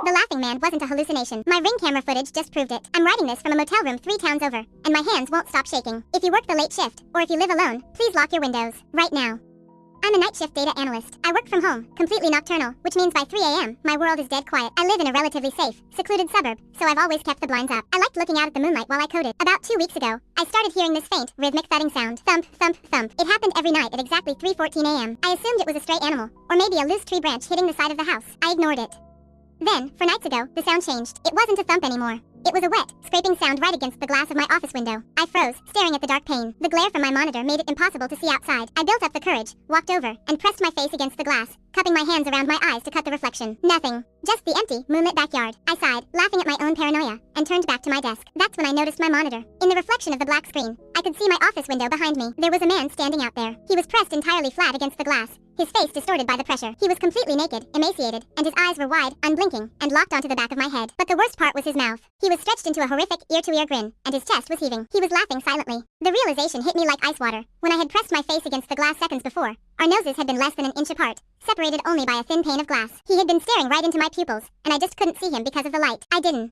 The laughing man wasn't a hallucination. My Ring camera footage just proved it. I'm writing this from a motel room 3 towns over, and my hands won't stop shaking. If you work the late shift, or if you live alone, please lock your windows. Right now. I'm a night shift data analyst. I work from home, completely nocturnal, which means by 3 a.m., my world is dead quiet. I live in a relatively safe, secluded suburb, so I've always kept the blinds up. I liked looking out at the moonlight while I coded. About 2 weeks ago, I started hearing this faint, rhythmic thudding sound. Thump, thump, thump. It happened every night at exactly 3:14 a.m. I assumed it was a stray animal, or maybe a loose tree branch hitting the side of the house. I ignored it. Then, 4 nights ago, the sound changed. It wasn't a thump anymore. It was a wet, scraping sound right against the glass of my office window. I froze, staring at the dark pane. The glare from my monitor made it impossible to see outside. I built up the courage, walked over, and pressed my face against the glass, cupping my hands around my eyes to cut the reflection. Nothing. Just the empty, moonlit backyard. I sighed, laughing at my own paranoia, and turned back to my desk. That's when I noticed my monitor. In the reflection of the black screen, I could see my office window behind me. There was a man standing out there. He was pressed entirely flat against the glass, his face distorted by the pressure. He was completely naked, emaciated, and his eyes were wide, unblinking, and locked onto the back of my head. But the worst part was his mouth. He was stretched into a horrific, ear-to-ear grin, and his chest was heaving. He was laughing silently. The realization hit me like ice water. When I had pressed my face against the glass seconds before, our noses had been less than an inch apart, separated only by a thin pane of glass. He had been staring right into my pupils, and I just couldn't see him because of the light. I didn't.